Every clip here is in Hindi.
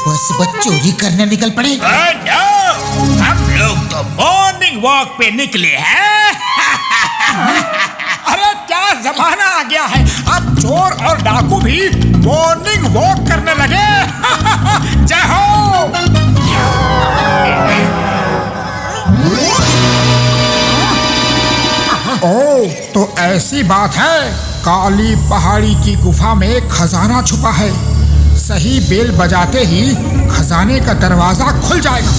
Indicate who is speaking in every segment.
Speaker 1: सुबह सुबह चोरी करने निकल पड़े।
Speaker 2: हम लोग तो मॉर्निंग वॉक पे निकले हैं। अरे क्या जमाना आ गया है, अब चोर और डाकू भी मॉर्निंग वॉक करने लगे। जय हो। ओ, तो ऐसी बात है, काली पहाड़ी की गुफा में खजाना छुपा है। सही बेल बजाते ही खजाने का दरवाजा खुल जाएगा।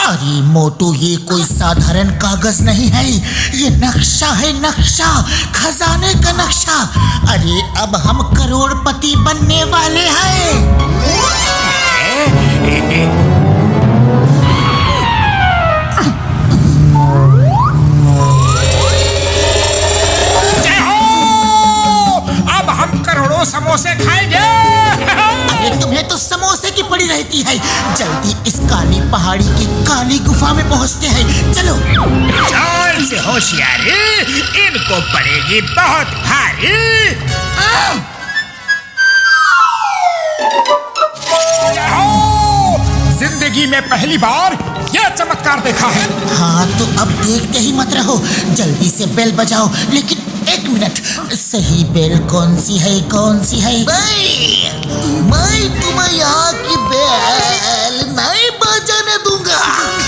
Speaker 1: अरे मोटू, ये कोई साधारण कागज नहीं है, ये नक्शा है, नक्शा, खजाने का नक्शा। अरे अब हम करोड़पति बनने वाले हैं।
Speaker 2: जय हो। अब हम करोड़ों समोसे खाएंगे।
Speaker 1: अरे तुम्हें तो समोसे की पड़ी रहती है। जल्दी इस काली पहाड़ी की काली गुफा में पहुंचते हैं, चलो।
Speaker 2: जान से होशियारी, इनको पड़ेगी बहुत भारी। जिंदगी में पहली बार यह चमत्कार देखा है।
Speaker 1: हाँ तो अब देखते ही मत रहो, जल्दी से बेल बजाओ। लेकिन एक मिनट, सही बेल कौन सी है, कौन सी है? मैं तुम्हें यहाँ की बेल नहीं बजाने दूंगा।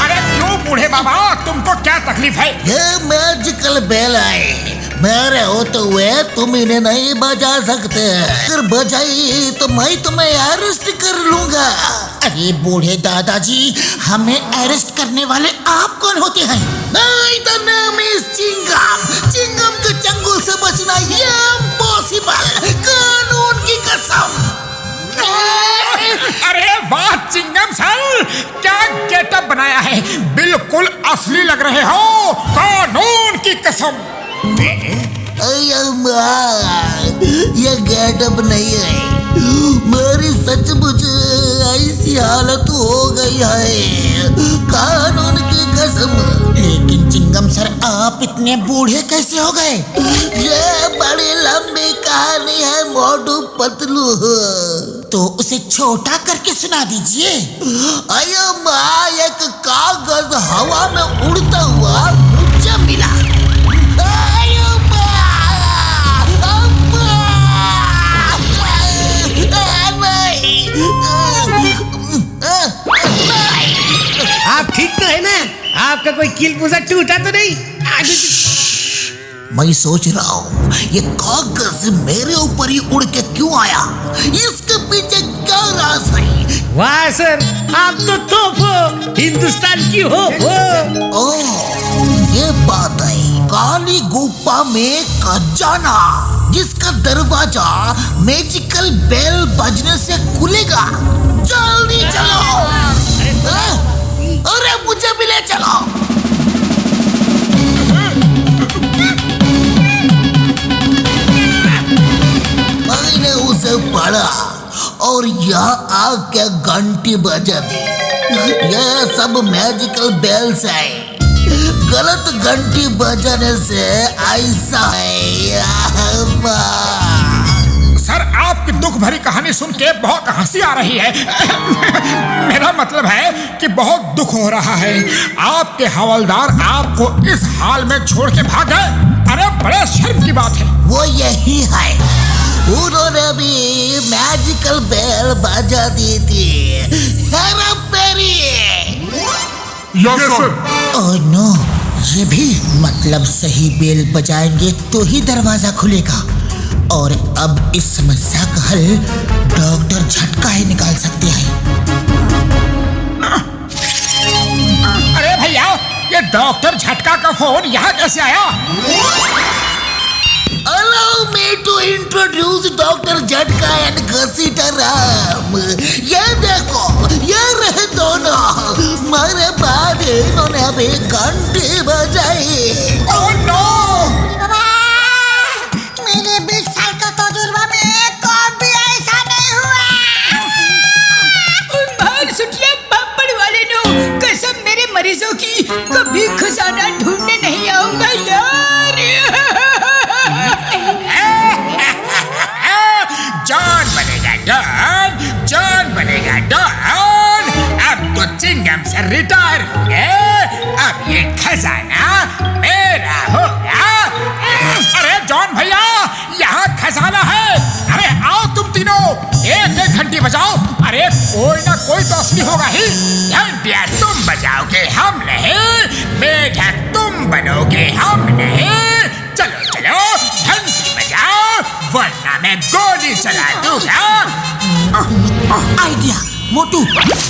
Speaker 2: अरे क्यों बूढ़े बाबा, तुमको क्या तकलीफ है?
Speaker 1: ये मैजिकल बेल है, मेरे होते हुए तुम इन्हें नहीं बजा सकते। अगर बजाई तो मैं तुम्हें अरेस्ट कर लूंगा। अरे बूढ़े दादाजी, हमें अरेस्ट करने वाले आप कौन होते हैं? मेरा नाम है चिंगम। चिंगम के चंगुल से बचना ये इम्पॉसिबल, कानून की कसम।
Speaker 2: अरे वाह चिंगम सर, क्या गेटअप बनाया है, बिल्कुल असली लग रहे हो, कानून की कसम।
Speaker 1: ये गेटअप नहीं है, मेरी सचमुच ऐसी हालत हो गई है, कानून की कसम। लेकिन चिंगम सर, आप इतने बूढ़े कैसे हो गए? ये बड़ी लंबी कहानी है मोटू पतलू, तो उसे छोटा करके सुना दीजिए। अयो माँ, एक कागज हवा में उड़ता हुआ मुझे मिला।
Speaker 3: आप ठीक तो है ना? आपका कोई कील पूजा टूटा तो नहीं?
Speaker 1: मैं सोच रहा हूँ ये कागज मेरे ऊपर ही उड़ के क्यों आया, इसके पीछे क्या राज है?
Speaker 3: वाह सर, आप तो तोप हो, हिंदुस्तान की होप हो।
Speaker 1: ओह, ये बात है, काली गुफा में खजाना, जिसका दरवाजा मैजिकल बेल बजने से खुलेगा। जल्दी चलो। अरे मुझे भी ले चलो। मैंने उसे पढ़ा और यहाँ आके घंटी बजा दी। यह सब मैजिकल बेल्स है, गलत घंटी बजाने से ऐसा है।
Speaker 2: सर, आपकी दुख भरी कहानी सुन के बहुत हंसी आ रही है। मेरा मतलब है कि बहुत दुख हो रहा है। आपके हवलदार आपको इस हाल में छोड़ के भाग गए। अरे बड़े शर्म की बात है।
Speaker 1: वो यही है, उन्होंने भी मैजिकल बेल बजा दी थी। Hera Pheri.
Speaker 2: Yes sir.
Speaker 1: Oh no, ये भी मतलब सही बेल बजाएंगे तो ही दरवाजा खुलेगा। और अब इस समस्या का हल डॉक्टर झटका ही निकाल सकते हैं।
Speaker 2: अरे भैया, ये डॉक्टर झटका का फोन यहाँ कैसे आया?
Speaker 1: Allow me to introduce doctor झटका एंड घसीटाराम। ये देखो, ये रहे दोनों। मेरे बाद इन्होंने अभी घंटी बजाई।
Speaker 2: Oh no!
Speaker 4: मेरे 20 साल का तजुर्बा में कभी ऐसा नहीं हुआ।
Speaker 5: भाग सुटिया पापड़ वाले नो, कसम मेरे मरीजों की, कभी खजाना ढूंढने नहीं आऊंगा यार।
Speaker 2: जान बनेगा, जान से रिटायर हो गए, अब ये खजाना मेरा होगा। अरे जॉन भैया, यहाँ खजाना है। अरे आओ तुम तीनों, एक एक घंटी बजाओ। अरे कोई ना कोई तो असली होगा ही। घंटियाँ तुम बजाओगे, हम नहीं। मेढक तुम बनोगे, हम नहीं। चलो चलो घंटी बजाओ, वरना मैं गोली चला दूंगा।
Speaker 1: आइडिया मोटू,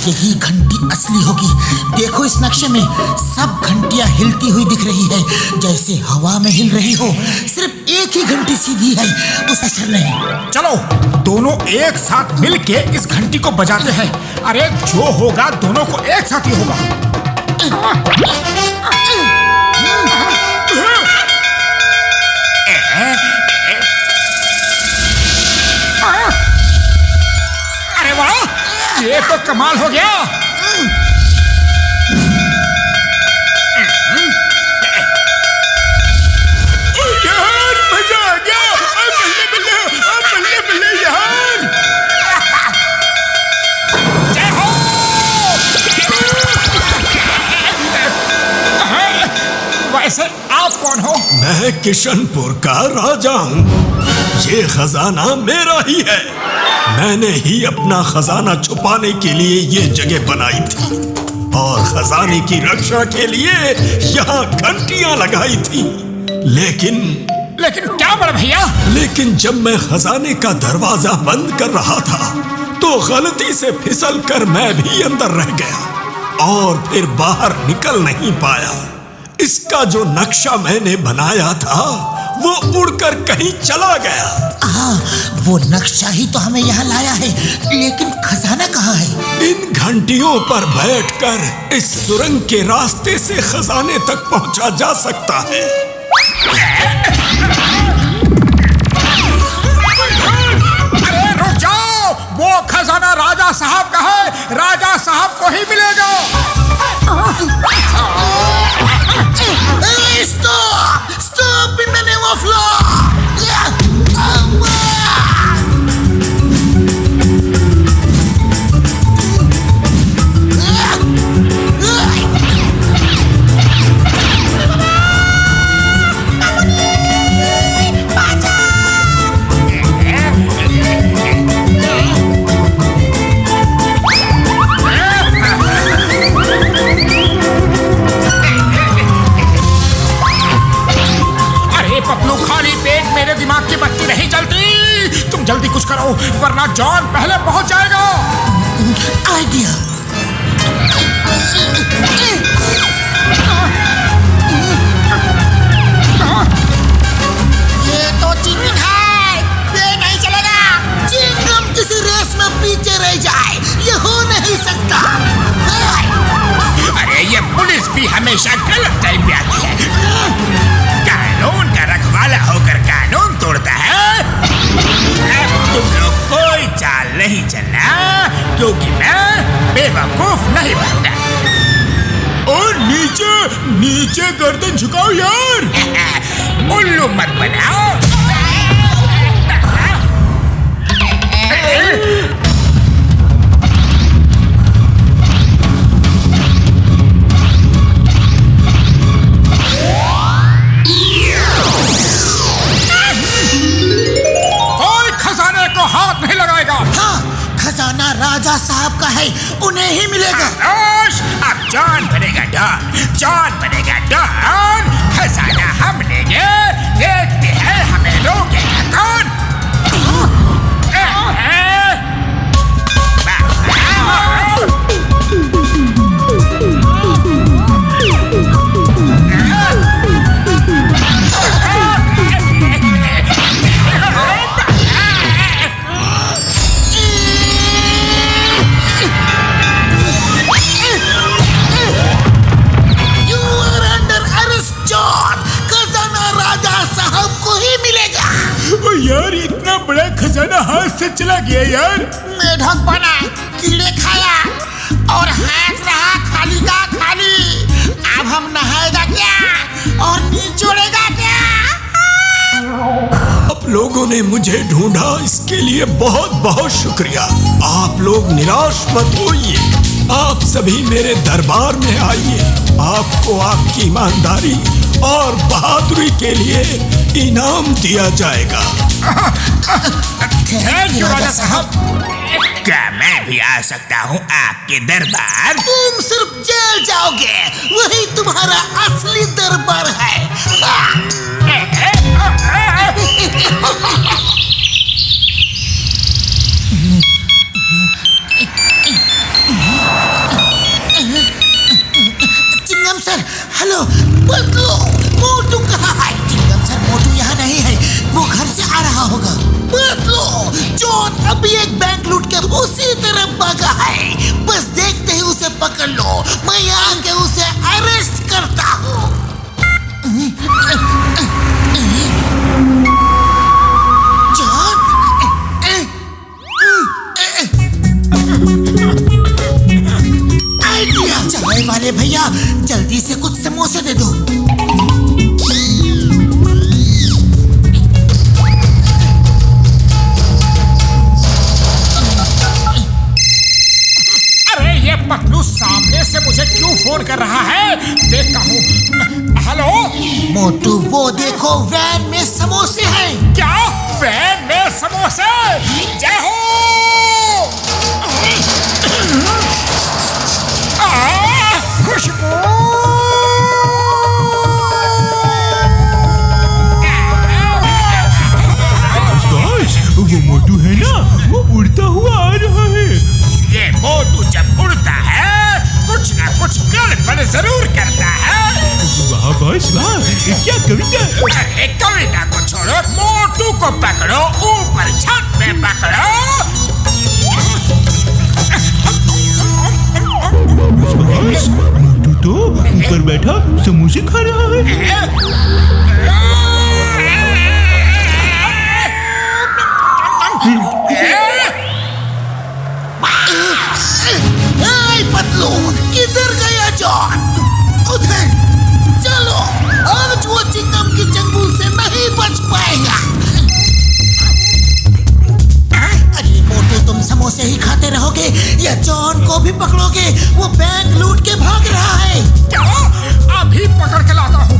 Speaker 1: यही घंटी असली होगी। देखो इस नक्शे में सब घंटियां हिलती हुई दिख रही है, जैसे हवा में हिल रही हो। सिर्फ एक ही घंटी सीधी है, उस असर नहीं।
Speaker 2: चलो दोनों एक साथ मिलके इस घंटी को बजाते हैं। अरे जो होगा दोनों को एक साथ ही होगा। अरे वाह, ये तो कमाल हो गया। यार मजा आ गया। बल्ले बल्ले, बल्ले बल्ले यार। जय हो। वैसे आप कौन हो?
Speaker 6: मैं किशनपुर का राजा हूँ। ये खजाना मेरा ही है। मैंने ही अपना खजाना छुपाने के लिए ये जगह बनाई थी और खजाने की रक्षा के लिए यहाँ घंटियां लगाई थी। लेकिन
Speaker 2: क्या बड़े भैया?
Speaker 6: लेकिन जब मैं खजाने का दरवाजा बंद कर रहा था तो गलती से फिसल कर मैं भी अंदर रह गया और फिर बाहर निकल नहीं पाया। इसका जो नक्शा मैंने बनाया था वो उड़कर कहीं चला गया।
Speaker 1: हाँ, वो नक्शा ही तो हमें यहाँ लाया है, लेकिन खजाना कहाँ है?
Speaker 6: इन घंटियों पर बैठकर इस सुरंग के रास्ते से खजाने तक पहुंचा जा सकता है।
Speaker 2: अरे रुक जाओ, वो खजाना राजा साहब का है, राजा साहब को ही मिलेगा।
Speaker 1: Stop in the name of law.
Speaker 2: जल्दी कुछ करो वरना जॉन पहले पहुंच जाएगा।
Speaker 1: आइडिया।
Speaker 4: ये तो चिंगम है, ये नहीं चलेगा।
Speaker 1: चिंगम किसी रेस में पीछे रह जाए, ये हो नहीं सकता।
Speaker 2: अरे ये पुलिस भी हमेशा गलत टाइम पे आती है। कानून का रखवाला होकर कानून तोड़ता है। तुम लोग कोई चाल नहीं चलना, क्योंकि मैं बेवकूफ नहीं बनता। और नीचे नीचे गर्दन झुकाओ यार। उल्लू मत बनाओ। हाथ नहीं लगाएगा।
Speaker 1: हाँ, खजाना राजा साहब का है, उन्हें ही मिलेगा।
Speaker 2: अब जॉन बनेगा डॉन, जॉन बनेगा डॉन। खजाना हम लेंगे, देखते हैं हमें रोकेगा कौन। यार इतना बड़ा खजाना हाथ से चला गया यार।
Speaker 4: मेढक बना, कीड़े खाया और हाथ रहा खाली का खाली। अब हम नहाएगा क्या और निचोड़ेगा क्या?
Speaker 6: आप लोगों ने मुझे ढूंढा, इसके लिए बहुत बहुत शुक्रिया। आप लोग निराश मत होइए। आप सभी मेरे दरबार में आइए। आपको आपकी ईमानदारी और बहादुरी के लिए इनाम दिया जाएगा।
Speaker 2: थैंक यू राजा साहब।
Speaker 4: क्या मैं भी आ सकता हूँ आपके दरबार?
Speaker 1: तुम सिर्फ जेल जाओगे, वही तुम्हारा असली दरबार है। Chingam sir, hello. बदलो, मोटू कहाँ है? चिंगम सर, मोटू यहाँ नहीं है, वो घर से आ रहा होगा। बदलो, जॉन अभी एक बैंक लूट कर उसी तरफ भागा है। बस देखते ही उसे पकड़ लो, मैं यहाँ के उसे अरेस्ट करता हूँ। John, idea. चाय वाले भैया, जल्दी से कुछ समोसे दे दो।
Speaker 2: अरे ये पतलू सामने से मुझे क्यों फोन कर रहा है? देखता हूँ। हेलो
Speaker 1: मोटू, वो देखो, वैन में समोसे हैं।
Speaker 2: क्या? वैन में समोसे? जय हो। खुशबू।
Speaker 3: वो मोटू है ना, वो उड़ता हुआ आ रहा है।
Speaker 2: ये मोटू जब उड़ता है कुछ ना कुछ गड़बड़ जरूर करता है।
Speaker 3: वाह बॉस वाह, क्या कविता।
Speaker 2: अरे कविता को छोड़ो, मोटू को पकड़ो, ऊपर छत में पकड़ो।
Speaker 3: बॉस, मोटू तो ऊपर बैठा समोसे खा रहा है।
Speaker 1: पतलू, किधर गया जॉन? उधर चलो, आज वो चिंगम की चंगुल से नहीं बच पाएगा। अरे मोटू, तुम समोसे ही खाते रहोगे या जॉन को भी पकड़ोगे? वो बैंक लूट के भाग रहा है।
Speaker 2: क्या? अभी पकड़ के लाता हूँ।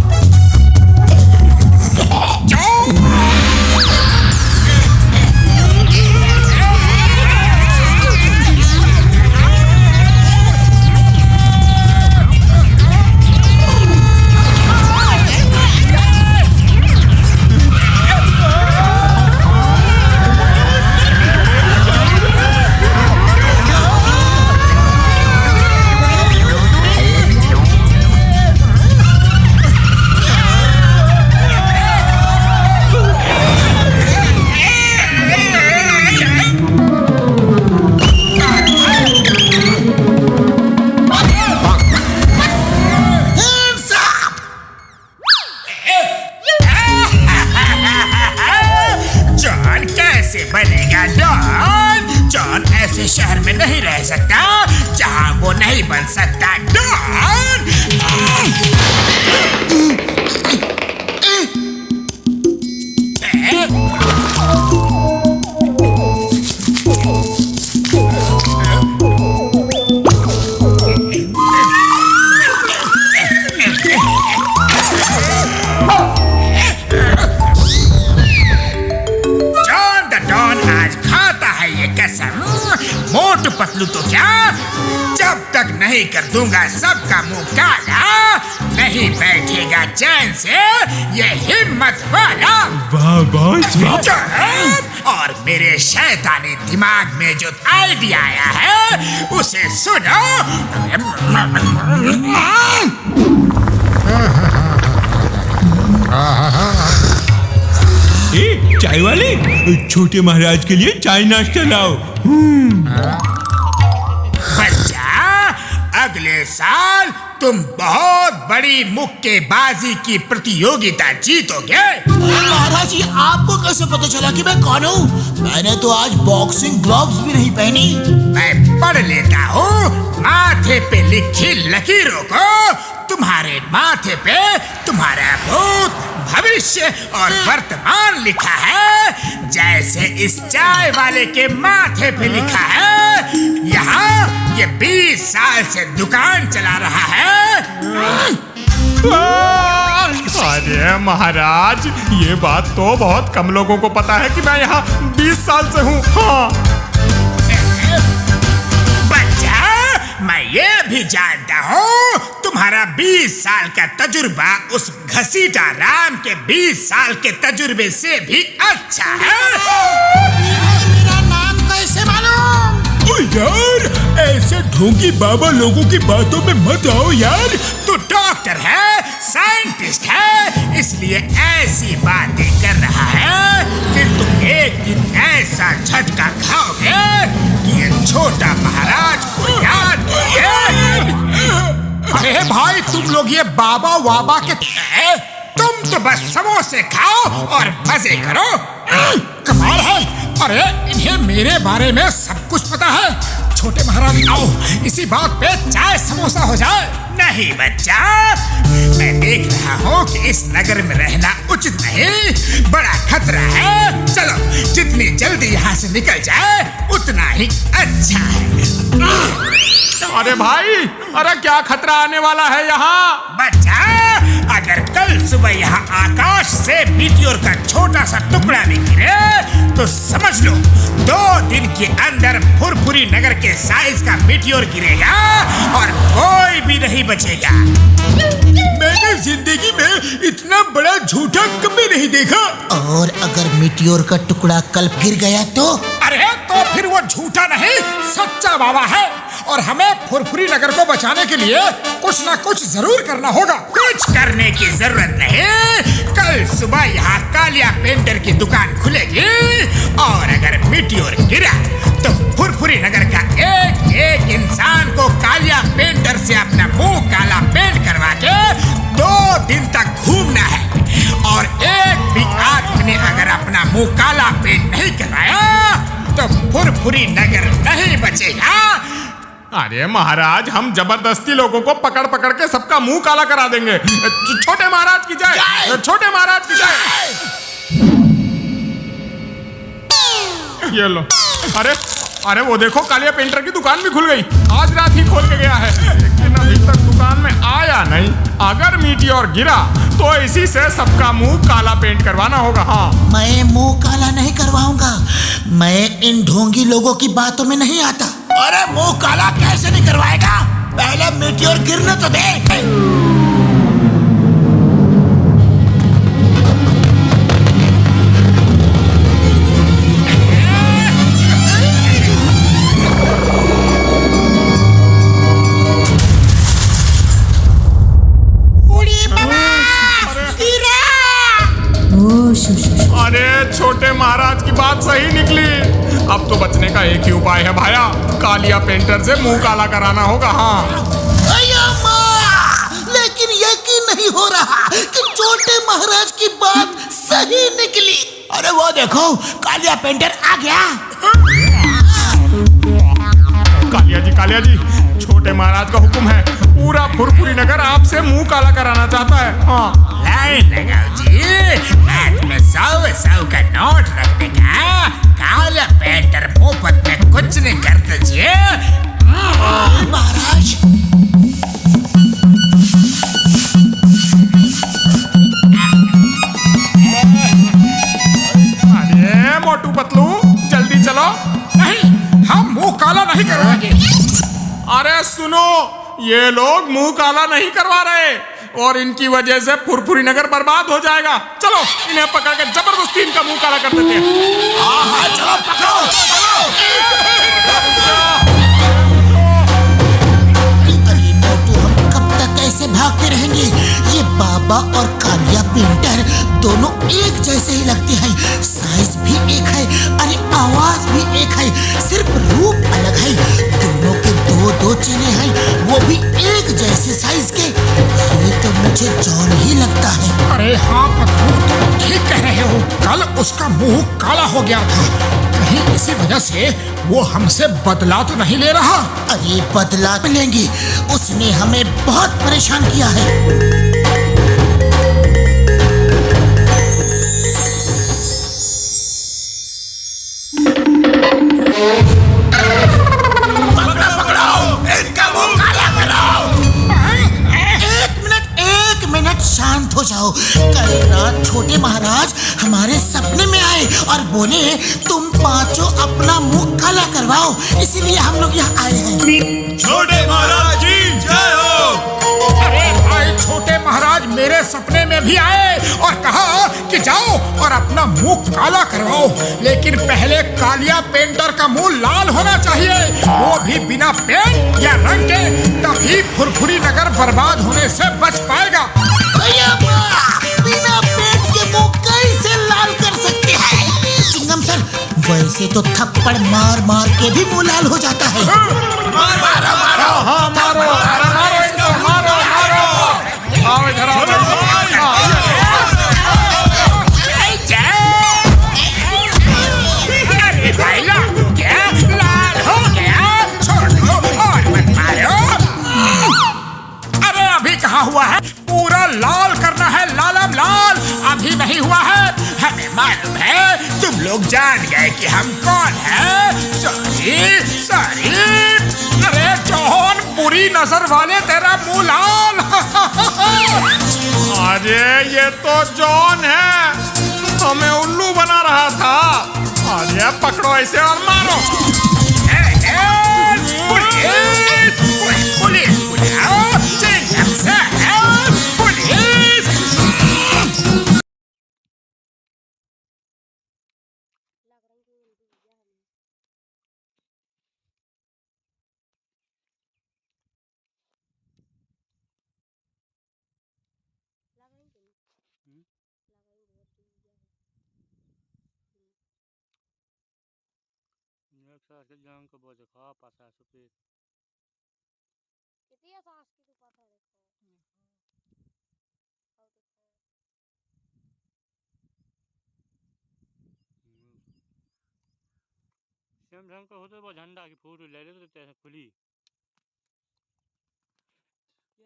Speaker 2: बनेगा डॉन। जॉन ऐसे शहर में नहीं रह सकता जहां वो नहीं बन सकता डॉन। मोटू पतलू तो क्या, जब तक नहीं कर दूंगा सबका मुंह काला नहीं बैठेगा चैन से ये हिम्मत वाला।
Speaker 3: वाह बॉस वाह।
Speaker 2: और मेरे शैतानी दिमाग में जो आइडिया आया है उसे सुनो।
Speaker 3: चाय वाले, छोटे महाराज के लिए चाय नाश्ता लाओ।
Speaker 2: बच्चा, अगले साल तुम बहुत बड़ी मुक्केबाजी की प्रतियोगिता जीतोगे।
Speaker 1: महाराज जी, आपको कैसे पता चला कि मैं कौन हूँ? मैंने तो आज बॉक्सिंग ग्लव्स भी नहीं पहनी।
Speaker 2: मैं पढ़ लेता हूँ माथे पे लिखी लकीरों को। तुम्हारे माथे पे तुम्हारा भूत, भविष्य और वर्तमान लिखा है, जैसे इस चाय वाले के माथे पे लिखा है। यहाँ ये 20 साल से दुकान चला रहा है।
Speaker 3: अरे महाराज, ये बात तो बहुत कम लोगों को पता है कि मैं यहाँ 20 साल से हूँ। हाँ।
Speaker 2: बच्चा, मैं ये भी जानता हूँ तुम्हारा 20 साल का तजुर्बा उस घसीटा राम के 20 साल के तजुर्बे से भी अच्छा है।
Speaker 4: मेरा नाम कैसे मालूम?
Speaker 3: यार, ऐसे ढोंगी बाबा लोगों की बातों में मत आओ यार।
Speaker 2: तू डॉक्टर है, साइंटिस्ट है, इसलिए ऐसी बातें कर रहा है कि तुम एक दिन ऐसा झटका खाओगे कि ये छोटा महाराज को याद करेगा। अरे भाई, तुम लोग ये बाबा वाबा के तुम तो बस समोसे खाओ और मजे करो। कमाल है। अरे इन्हें मेरे बारे में सब कुछ पता है। छोटे महाराज, आओ इसी बात पे चाय समोसा हो जाए। नहीं बच्चा, मैं देख रहा हूँ कि इस नगर में रहना उचित नहीं, बड़ा खतरा है। चलो, जितनी जल्दी यहाँ से निकल जाए उतना ही अच्छा है।
Speaker 3: अरे भाई, अरे क्या खतरा आने वाला है यहाँ?
Speaker 2: बच्चा, अगर कल सुबह यहाँ आकाश से मीटियोर का छोटा सा टुकड़ा भी गिरे तो समझ लो 2 दिन के अंदर फुरफुरी नगर के साइज का मीटियोर गिरेगा और कोई भी नहीं बचेगा।
Speaker 3: मैंने जिंदगी में इतना बड़ा झूठा कभी नहीं देखा।
Speaker 1: और अगर मीटियोर का टुकड़ा कल गिर गया तो?
Speaker 2: अरे तो फिर वो झूठा नहीं, सच्चा बाबा है। और हमें फुरफुरी नगर को बचाने के लिए कुछ ना कुछ जरूर करना होगा। कुछ करने की जरूरत नहीं। कल सुबह यहाँ कालिया पेंटर की दुकान खुलेगी और अगर मीटियोर गिरा तो फुरफुरी नगर का एक एक इंसान को कालिया पेंटर से अपना मुंह काला पेंट करवा के 2 दिन तक घूमना है। और एक भी आदमी ने अगर अपना मुंह काला पेंट नहीं करवाया तो फुरफुरी नगर नहीं बचेगा।
Speaker 3: अरे महाराज, हम जबरदस्ती लोगों को पकड़ पकड़ के सबका मुंह काला करा देंगे। छोटे महाराज की जय, छोटे महाराज की जय। ये लो। अरे अरे वो देखो, कालिया पेंटर की दुकान भी खुल गई। आज रात ही खोल के गया है, लेकिन अभी तक दुकान में आया नहीं। अगर मीटियोर गिरा तो इसी से सबका मुंह काला पेंट करवाना होगा। हाँ,
Speaker 1: मैं मुंह काला नहीं करवाऊंगा। मैं इन ढोंगी लोगों की बातों में नहीं आता।
Speaker 4: अरे मुंह काला कैसे नहीं करवाएगा? पहले मीटियोर गिरने तो दे।
Speaker 3: अरे छोटे महाराज की बात सही निकली। अब तो बचने का एक ही उपाय है भाया, कालिया पेंटर से मुंह काला कराना होगा। हाँ,
Speaker 1: लेकिन यकीन नहीं हो रहा कि छोटे महाराज की बात सही निकली।
Speaker 4: अरे वो देखो, कालिया पेंटर आ गया।
Speaker 3: कालिया जी, छोटे महाराज का हुक्म है, पूरा फुरफुरी नगर आपसे मुंह काला कराना चाहता है। हाँ,
Speaker 2: लाइन लगाओ जी, हाथ में 100 का नोट रखने का। काला पेंटर मुफ्त में कुछ नहीं करते जी।
Speaker 4: महाराज,
Speaker 3: अरे मोटू पतलू, जल्दी चलो।
Speaker 2: नहीं, हम मुंह काला नहीं करवाएंगे।
Speaker 3: अरे सुनो, ये लोग मुंह काला नहीं करवा रहे और इनकी वजह से फुरफुरी नगर बर्बाद हो जाएगा। चलो, इन्हें पकड़ के जबरदस्ती इनका मुंह काला कर देते हैं।
Speaker 4: हाँ, चलो पकड़ो,
Speaker 1: अरे मोटू, हम कब तक ऐसे भागते रहेंगे? ये बाबा और कालिया पेंटर दोनों एक जैसे ही लगते हैं। साइज भी एक है, अरे आवाज भी एक है, सिर्फ रूप अलग है। दोनों के दो चेहरे हैं, वो भी एक जैसे साइज के। ये तो मुझे जॉन ही लगता है।
Speaker 2: अरे हाँ पतलू, ठीक कह रहे हो। कल उसका मुंह काला हो गया था, कहीं इसी वजह से वो हमसे बदला तो नहीं ले रहा।
Speaker 1: अरे बदला लेंगे, उसने हमें बहुत परेशान किया है।
Speaker 4: बोले तुम पांचों अपना मुंह काला करवाओ, इसीलिए हम लोग यहाँ आए हैं।
Speaker 6: छोटे महाराज जी जय हो।
Speaker 2: अरे भाई छोटे महाराज मेरे सपने में भी आए और कहा कि जाओ और अपना मुंह काला करवाओ, लेकिन पहले कालिया पेंटर का मुंह लाल होना चाहिए, वो भी बिना पेंट या रंग के, तभी फुरफुरी नगर बर्बाद होने से बच पाएगा।
Speaker 4: बिना पेट के मुंह कैसे लाल कर सकते हैं? चिंगम सर, वैसे तो थप्पड़ मार मार के भी मुंह लाल हो जाता है।
Speaker 3: मारो मारो, हाँ मारो, अरे मारो इनको, मारो मारो, आओ इधर आओ।
Speaker 2: अरे भाई लाल हो गया, लाल हो गया, छोड़ दो और मत मारो। अरे अभी कहाँ हुआ है? पूरा लाल करना है, लालम लाल, अभी नहीं हुआ है। हमें मालूम है, तुम लोग जान गए कि हम कौन हैं। Sorry sorry. अरे जॉन, बुरी नजर वाले, तेरा मुंह लाल।
Speaker 3: अरे ये तो जॉन है, हमें उल्लू बना रहा था। अरे पकड़ो ऐसे और मारो।
Speaker 2: पुलिस पुलिस बुलाओ, चिंगम साहब, पुलिस।
Speaker 7: सेम ढंग का होता वो झंडा की फोटो ले लेते तो खुली 2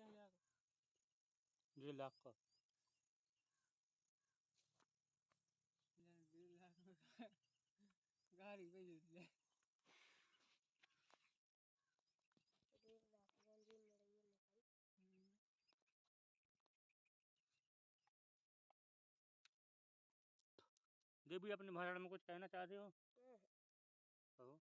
Speaker 7: लाख का गाड़ी देवी अपने भाषण में कुछ कहना चाहते हो? कहो।